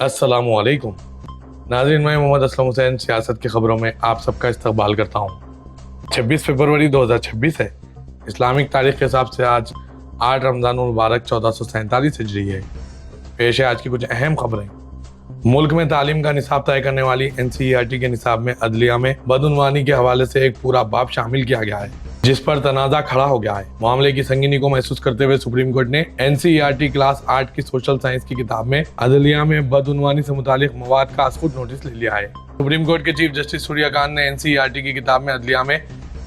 अस्सलामुअलैकुम नाज़रीन, मैं मोहम्मद असलम हुसैन सियासत की खबरों में आप सबका इस्तकबाल करता हूँ। 26 फरवरी 2026 है। इस्लामिक तारीख के हिसाब से आज 8 रमज़ान मुबारक 1447 हिजरी है। पेश है आज की कुछ अहम खबरें। मुल्क में तालीम का निसाब तय करने वाली NCERT के निसाब में अदलिया में बदउनवानी के हवाले से एक पूरा बाब शामिल किया गया है, जिस पर तनाज़ा खड़ा हो गया है। मामले की संगीनी को महसूस करते हुए सुप्रीम कोर्ट ने NCERT क्लास 8 की सोशल साइंस की किताब में अदलिया में बदउनवानी से मुतालिक मवाद का खुद नोटिस ले लिया है। सुप्रीम कोर्ट के चीफ जस्टिस सूर्यकांत ने NCERT की किताब में अदलिया में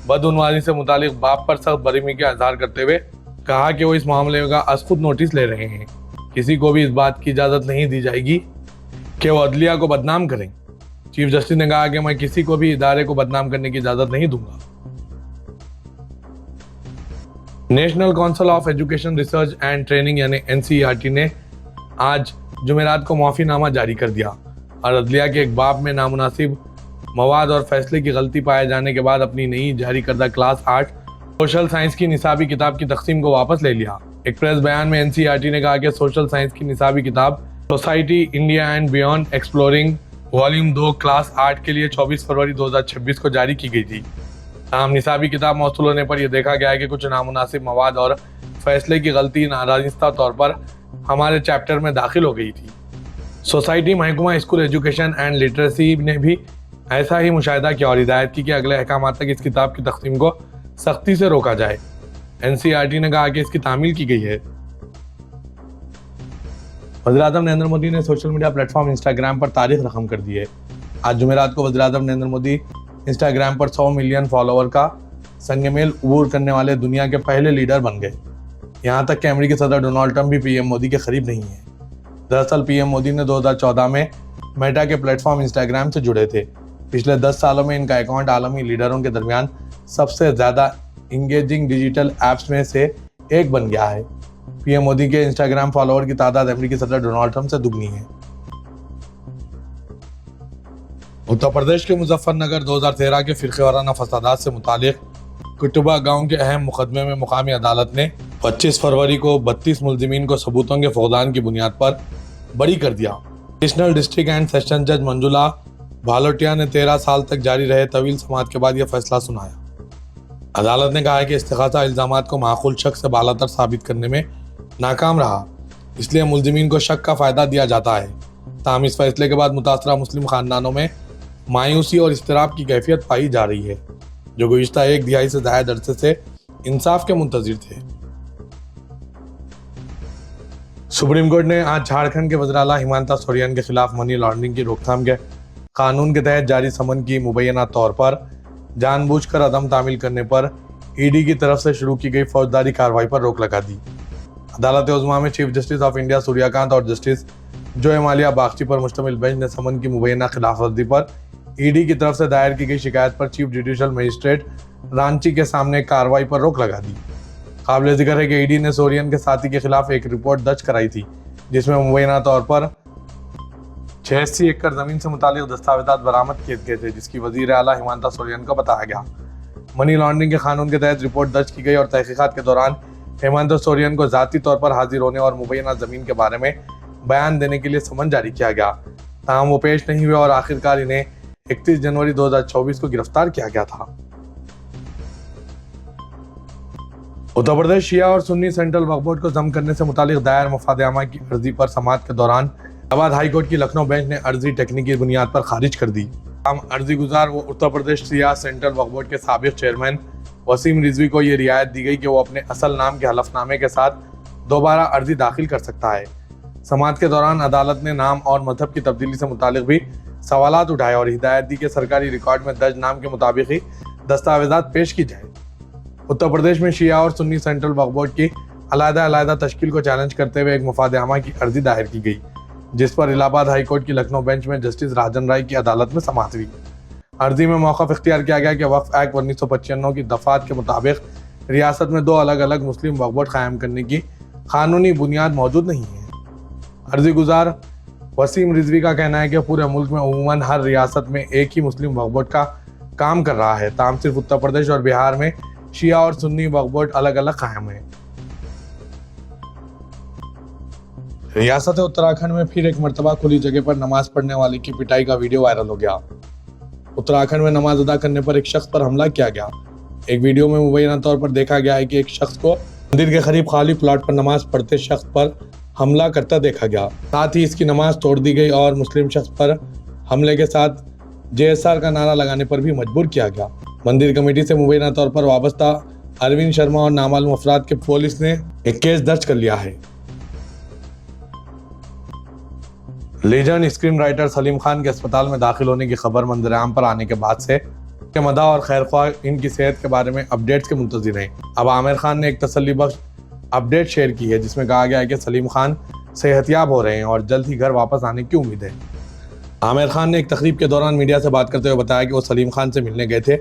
बदउनवानी से मुतालिक बाब पर सख्त बरहमी का इजहार करते हुए कहा कि वो इस मामले का खुद नोटिस ले रहे हैं। किसी को भी इस बात की इजाजत नहीं दी जाएगी कि वो अदलिया को बदनाम करें। चीफ जस्टिस ने कहा कि मैं किसी को भी इदारे को बदनाम करने की इजाजत नहीं दूंगा। National council of education research and training यानी NCERT ने आज जुमेरात को माफीनामा जारी कर दिया और अदलिया के एक बाब में नामुनासिब मवाद और फैसले की गलती पाए जाने के बाद अपनी नई जारी करदा क्लास 8 सोशल साइंस की निसाबी किताब की तकसीम को वापस ले लिया। एक प्रेस बयान में NCERT ने कहा कि सोशल साइंस की निसाबी किताब society India and beyond exploring volume 2 class 8 के लिए 24 फरवरी 2026 को जारी की गई थी। ताहम निसाबी किताब मौसूल होने पर यह देखा गया है कि कुछ नामुनासिब मवाद और फैसले की गलती नाराजिस्ता तौर पर हमारे चैप्टर में दाखिल हो गई थी। सोसाइटी महकमा स्कूल एजुकेशन एंड लिटरेसी ने भी ऐसा ही मुशाहिदा किया और हिदायत की कि अगले अहकाम तक इस किताब की तकसीम को सख्ती से रोका जाए। NCERT ने कहा कि इसकी तामील की गई है। वज़ीर-ए-आज़म नरेंद्र मोदी ने सोशल मीडिया प्लेटफॉर्म इंस्टाग्राम पर तारीख रकम कर दी है। आज जुमेरात को वज़ीर-ए-आज़म नरेंद्र मोदी इंस्टाग्राम पर 100 मिलियन फॉलोवर का संगमेल अबूर करने वाले दुनिया के पहले लीडर बन गए। यहाँ तक कि अमेरिकी सदर डोनाल्ड ट्रंप भी PM मोदी के करीब नहीं है। दरअसल PM मोदी ने 2014 में मेटा के प्लेटफॉर्म इंस्टाग्राम से जुड़े थे। पिछले 10 सालों में इनका अकाउंट आलमी लीडरों के दरमियान सबसे ज्यादा इंगेजिंग डिजिटल ऐप्स में से एक बन गया है। PM मोदी के इंस्टाग्राम फॉलोअर की तादाद अमेरिकी सदर डोनाल्ड ट्रंप से दुगनी है। उत्तर प्रदेश के मुजफ्फरनगर 2013 के फिरक़ेवाराना फसादात से मुतालिक कुटुबा गांव के अहम मुकदमे में मुकामी अदालत ने 25 फरवरी को 32 मुलजिमीन को सबूतों के फौदान की बुनियाद पर बरी कर दिया। एडिशनल डिस्ट्रिक्ट एंड सेशन जज मंजुला भालोटिया ने 13 साल तक जारी रहे तवील समात के बाद यह फैसला सुनाया। अदालत ने कहा है कि इस्तिग़ासा इल्ज़ामात को माकूल शक से बालातर साबित करने में नाकाम रहा, इसलिए मुलजिमीन को शक का फ़ायदा दिया जाता है। ताहम इस फैसले के बाद मुतासरा मुस्लिम खानदानों में मायूसी और इस्तिराब की कैफियत पाई जा रही है, जो गुज़िश्ता एक दिहाई से ज़ायद अरसे से इंसाफ के मुंतज़िर थे। सुप्रीम कोर्ट ने आज झारखंड के वज़ीर आला हिमंता सोरेन के खिलाफ मनी लॉन्ड्रिंग की रोकथाम के कानून के तहत जारी समन की मुबैना तौर पर जानबूझकर अदम तामील करने पर ED की तरफ से शुरू की गई फौजदारी कार्रवाई पर रोक लगा दी। अदालत उज़्मा में chief justice of India Suryakant और जस्टिस जो एमालिया बागची पर मुश्तमिल बेंच ने समन की मुबैना खिलाफ वर्जी पर ED की तरफ से दायर की गई शिकायत पर चीफ जुडिशल मजिस्ट्रेट रांची के सामने कार्रवाई पर रोक लगा दी। काबिल जिक्र है कि ED ने सोरेन के साथी के खिलाफ एक रिपोर्ट दर्ज कराई थी, जिसमें मुबैना तौर पर 86 एकड़ जमीन से मुतालिक दस्तावेजात बरामद किए गए थे, जिसकी वज़ीर आला हिमंता सोरेन को बताया गया। मनी लॉन्ड्रिंग के कानून के तहत रिपोर्ट दर्ज की गई और तहकीकात के दौरान हिमंता सोरेन को ज़ाती तौर पर हाजिर होने और मुबैना जमीन के बारे में बयान देने के लिए समन जारी किया गया। ताहम वो पेश नहीं हुए और आखिरकार इन्हें 31 जनवरी 2024 को गिरफ्तार किया गया था। उत्तर प्रदेश शिया और सुन्नी सेंट्रल वक्फ बोर्ड को जम करने से मुतालिक दायर मफादनामा की अर्जी पर समाअत के दौरान इलाहाबाद हाई कोर्ट की लखनऊ बेंच ने अर्जी टेक्निकी बुनियाद पर खारिज कर दी। हम अर्जी गुजार वो उत्तर प्रदेश शिया सेंट्रल वक्फ बोर्ड के साबिक चेयरमैन वसीम रिजवी को ये रियायत दी गई कि वो अपने असल नाम के हलफनामे के साथ दोबारा अर्जी दाखिल कर सकता है। समाअत के दौरान अदालत ने नाम और मजहब की तब्दीली से मुतालिक भी सवालात उठाए और हिदायत दी कि सरकारी रिकॉर्ड में दर्ज नाम के मुताबिक ही दस्तावेजात पेश की जाए। उत्तर प्रदेश में शिया और सुन्नी सेंट्रल वक्फ बोर्ड की अलग-अलग तश्कील को चैलेंज करते हुए एक मुफादनामा की अर्जी दायर की गई, जिस पर इलाहाबाद हाई कोर्ट की लखनऊ बेंच में जस्टिस राजन राय की अदालत में समाअत हुई। अर्जी में मौक़िफ़ इख्तियार किया गया कि वक्फ एक्ट 1995 की दफ़ात के मुताबिक रियासत में 2 अलग-अलग मुस्लिम वक्फ बोर्ड कायम करने की कानूनी बुनियाद मौजूद नहीं है। अर्जी गुजार वसीम रिजवी का कहना है कि पूरे मुल्क में उमूमन हर रियासत में एक ही मुस्लिम वक्फ बोर्ड का काम कर रहा है। ताहम सिर्फ उत्तर प्रदेश और बिहार में शिया और सुन्नी वक्फ बोर्ड अलग अलग कायम है। रियासत उत्तराखंड में फिर एक मर्तबा खुली जगह पर नमाज पढ़ने वाले की पिटाई का वीडियो वायरल हो गया। उत्तराखंड में नमाज अदा करने पर एक शख्स पर हमला किया गया। एक वीडियो में मुबैना तौर पर देखा गया है कि एक शख्स को मंदिर के करीब खाली प्लॉट पर नमाज पढ़ते शख्स पर हमला करता देखा गया। साथ ही इसकी नमाज तोड़ दी गई और मुस्लिम शख्स पर हमले के साथ JSR का नारा लगाने पर भी मजबूर किया गया। मंदिर कमेटी से मुबैना तौर पर वाबस्ता अरविंद शर्मा और नामालूम अफराद के पुलिस ने एक केस दर्ज कर लिया है। Legend screen writer Salim Khan के अस्पताल में दाखिल होने की खबर मंजर-ए-आम पर आने के बाद से मदा और खैरख्वाह इनकी सेहत के बारे में अपडेट्स के मुंतज़िर हैं। अब आमिर खान ने एक तसल्ली बख्श अपडेट शेयर की है जिसमें कहा गया है कि सलीम खान सेहतयाब हो रहे हैं और जल्द ही घर वापस आने की उम्मीद है। आमिर खान ने एक तकरीब के दौरान मीडिया से बात करते हुए बताया कि वो सलीम खान से मिलने गए थे,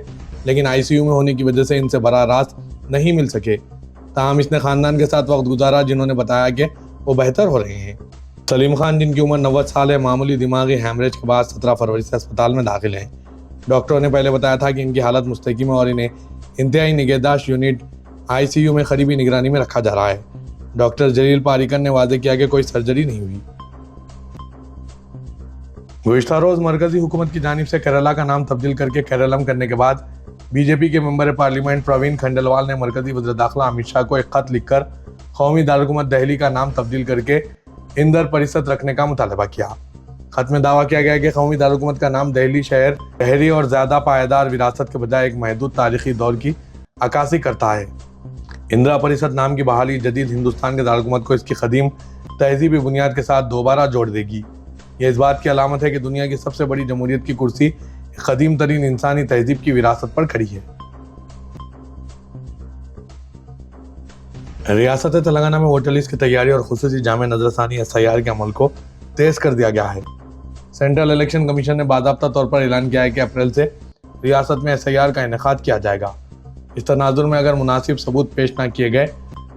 लेकिन ICU में होने की वजह से इनसे बराह रास्त नहीं मिल सके। ताहम इसने खानदान के साथ वक्त गुजारा, जिन्होंने बताया कि वो बेहतर हो रहे हैं। सलीम खान, जिनकी उम्र 90 साल है, मामूली दिमागी हैमरेज के बाद 17 फरवरी से अस्पताल में दाखिल हैं। डॉक्टरों ने पहले बताया था कि इनकी हालत मुस्तकिम है और इन्हें इंतहाई निगहदाश्त यूनिट ICU में करीबी निगरानी में रखा जा रहा है। डॉक्टर जलील पारिकर ने वादे किया कि कोई सर्जरी नहीं हुई। गुज़िश्ता रोज मरकजी हुकूमत की जानिब से केरला का नाम तब्दील करके केरलम करने के बाद BJP के मेंबर पार्लियामेंट प्रवीण खंडेलवाल ने मरकजी वज़ीर दाखिला अमित शाह को एक खत लिखकर कौमी दारुल-हुकूमत दिल्ली का नाम तब्दील करके इंदर परिषद रखने का मुतालबा किया। खत में दावा किया गया कि कौमी दारुल-हुकूमत का नाम दिल्ली शहर शहरी और ज़्यादा पायदार विरासत के बजाय एक महदूद तारीखी दौर की अक्कासी करता है। इंदिरा परिषद नाम की बहाली जदीद हिंदुस्तान के दारुल-हुकूमत को इसकी कदीम तहजीबी बुनियाद के साथ दोबारा जोड़ देगी। यह इस बात की अलामत है कि दुनिया की सबसे बड़ी जमहूरियत की कुर्सी कदीम तरीन इंसानी तहजीब की विरासत पर खड़ी है। रियासत तेलंगाना में वोटर लिस्ट की तैयारी और खुसूसी जामे नजरसानी SIR के अमल को तेज कर दिया गया है। सेंट्रल इलेक्शन कमीशन ने बाज़ाब्ता तौर पर ऐलान किया है कि अप्रैल से रियासत में SIR का इनेकाद किया जाएगा। इस तनाजुर में अगर मुनासिब सबूत पेश न किए गए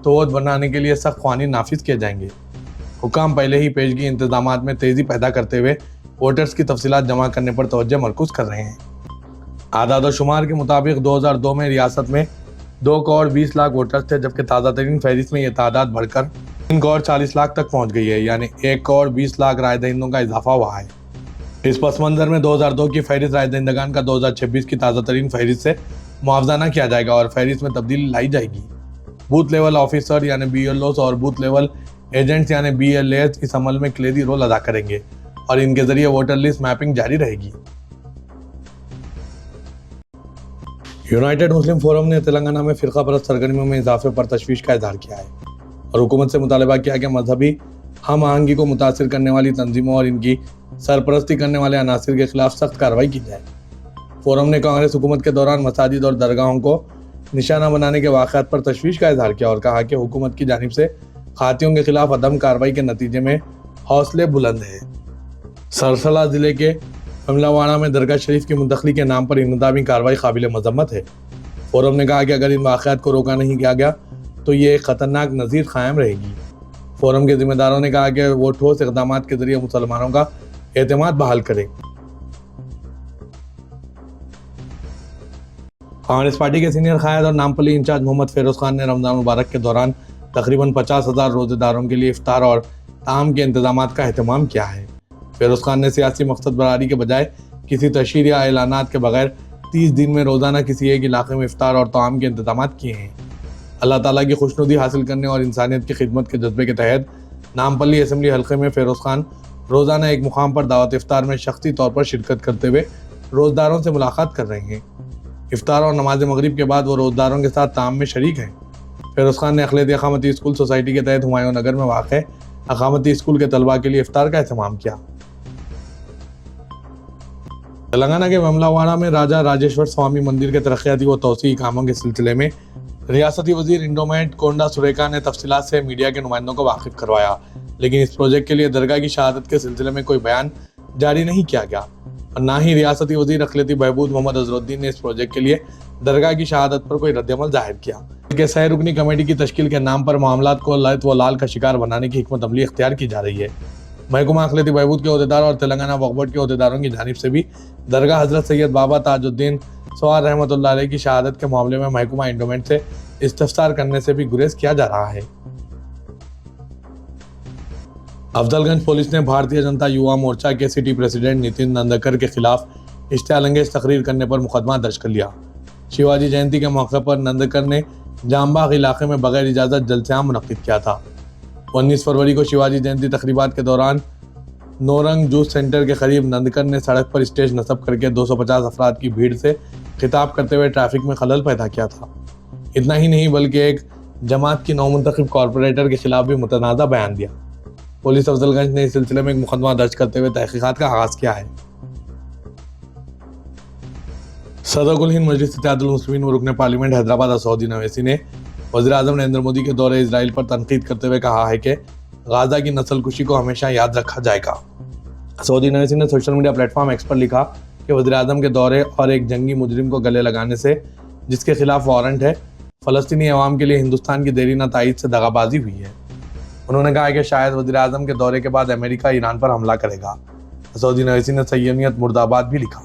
तो वोट बनाने के लिए सख्त क़वानीन नाफिज किए जाएंगे। हुकाम पहले ही पेशगी इंतजामात में तेज़ी पैदा करते हुए वोटर्स की तफसीलात जमा करने पर तवज्जो मरकूज़ कर रहे हैं। आदाद व शुमार के मुताबिक 2002 में रियासत में 2 करोड़ 20 लाख वोटर्स थे, जबकि ताज़ा तरीन फहरिस्त में यह तादाद बढ़कर 3 करोड़ 40 लाख तक पहुँच गई है, यानी 1 करोड़ 20 लाख राय दहिंदों का इजाफा हुआ है। इस पस मंज़र में 2002 की फहरिस्त राय दहिंदगान का 2026 की ताज़ा तरीन फहरिस्त से मुआवजा न किया जाएगा और फहरिस्त में तब्दीली लाई जाएगी। बूथ लेवल ऑफिसर यानी BLOs और बूथ लेवल एजेंट्स यानी BLAs इस अमल में कलीदी रोल अदा करेंगे और इनके जरिए वोटर लिस्ट मैपिंग जारी रहेगी। यूनाइटेड मुस्लिम फोरम ने तेलंगाना में फ़िरका परस्त सरगर्मियों में इजाफे पर तशवीश का इजहार किया है और हुकूमत से मुतालबा किया कि मजहबी हम आहंगी को मुतासिर करने वाली तंजीमों और इनकी सरपरस्ती करने वाले अनासिर के खिलाफ सख्त कार्रवाई की जाए। फोरम ने कांग्रेस हुकूमत के दौरान मसाजिद और दरगाहों को निशाना बनाने के वाक़यात पर तशवीश का इजहार किया और कहा कि हुकूमत की जानिब से खातियों के खिलाफ अदम कार्रवाई के नतीजे में हौसले बुलंद हैं। सरसला ज़िले के अमलावाड़ा में दरगाह शरीफ की मुंतकली के नाम पर इंतजामी कार्रवाई काबिल मजम्मत है। फोरम ने कहा कि अगर इन वाक़यात को रोका नहीं किया गया तो ये एक ख़तरनाक नज़ीर कायम रहेगी। फोरम के जिम्मेदारों ने कहा कि वो ठोस इक़दाम के जरिए मुसलमानों का एतमाद बहाल करें। कांग्रेस पार्टी के सीनियर कायद और नामपल्ली इंचार्ज मोहम्मद फेरोज खान ने रमज़ान मुबारक के दौरान तकरीबन 50,000 रोज़ेदारों के लिए इफ्तार और ताम के इंतजाम का अहतमाम किया है। फेरोज खान ने सियासी मकसद बरारी के बजाय किसी तशहीर या ऐलानात के बगैर 30 दिन में रोज़ाना किसी एक इलाके में इफ्तार और ताम के इंतजाम किए हैं। अल्लाह ताला की खुशनुदी हासिल करने और इंसानियत की खिदमत के जज्बे के तहत नामपल्ली असम्बली हल्के में फेरोज खान रोज़ाना एक मुकाम पर दावत इफ्तार में शख्सी तौर पर शिरकत करते हुए रोज़दारों से मुलाकात कर रहे हैं। इफ्तार और नमाज मगरिब के बाद वो रोज़दारों के साथ ताम में शरीक हैं। फेरोज खान ने अखिलत अकामती स्कूल सोसाइटी के तहत हुमायूं नगर में वाक़ अकामती स्कूल के तलबा के लिए इफ्तार का एहतमाम किया। तेलंगाना के ममलावाड़ा में राजा राजेश्वर स्वामी मंदिर के तरक्याती व तोसी कामों के सिलसिले में रियासती वजीर इंडोमेंट कोंडा सुरेखा ने तफसीलात से मीडिया के नुमाइंदों को वाकिफ करवाया, लेकिन इस प्रोजेक्ट के लिए दरगाह की शहादत के सिलसिले में कोई बयान जारी नहीं किया गया और ना ही रियासती वजीर अखिलती बहबूद मोहम्मद अजरुद्दीन ने इस प्रोजेक्ट के लिए दरगाह की शहादत पर कोई रद्दअमल जाहिर किया। बल्कि सह रुकनी कमेटी की तश्कील के नाम पर मामलात को लैत व लाल का शिकार बनाने की हिकमत अमली इख्तियार की जा रही है। महकमा अखिलती बहबूद के अहदेदार और तेलंगाना वक्फ बोर्ड के अहदेदारों की जानिब से भी दरगाह हजरत सैयद बाबा ताजुद्दीन सवार रहमतुल्लाह अलैह की शहादत के मामले में महकमा इंडोमेंट से इस्तफसार करने से भी गुरेज किया जा रहा है। अफजलगंज पुलिस ने भारतीय जनता युवा मोर्चा के सिटी प्रेसिडेंट नितिन नंदकर के खिलाफ इश्तेहालंगेज तकरीर करने पर मुकदमा दर्ज कर लिया। शिवाजी जयंती के मौके पर नंदकर ने जामबाग इलाके में बगैर इजाज़त जलसा मुनक्किद किया था। 19 फरवरी को शिवाजी जयंती तकरीबात के दौरान नौरंग जूस सेंटर के करीब नंदकर ने सड़क पर स्टेज नस्ब करके 250 अफराद की भीड़ से खिताब करते हुए ट्रैफिक में खलल पैदा किया था। इतना ही नहीं बल्कि एक जमात की नौमुंतखब कॉरपोरेटर के खिलाफ भी मुतनाज़ा बयान दिया। पुलिस अफजलगंज ने इस सिलसिले में एक मुकदमा दर्ज करते हुए तहकीकात का आगाज किया है। सदर कुल हिंद मजलिस इत्तेहादुल मुस्लिमीन व रुकन पार्लियामेंट हैदराबाद असदुद्दीन ओवैसी ने वज़ीर-ए-आज़म नरेंद्र मोदी के दौरे इजराइल पर तनकीद करते हुए कहा है कि गाजा की नस्लकुशी को हमेशा याद रखा जाएगा। असदुद्दीन ओवैसी ने सोशल मीडिया प्लेटफॉर्म एक्स पर लिखा कि वज़ीर-ए-आज़म के दौरे और एक जंगी मुजरिम को गले लगाने से, जिसके खिलाफ वारंट है, फ़लस्तीनी अवाम के लिए हिंदुस्तान की देरीना तायीद से दगाबाजी हुई है। उन्होंने कहा कि शायद वज़ीर-ए-आज़म के दौरे के बाद अमेरिका ईरान पर हमला करेगा। असदुद्दीन ओवैसी ने सय्यनियत मुर्दाबाद भी लिखा।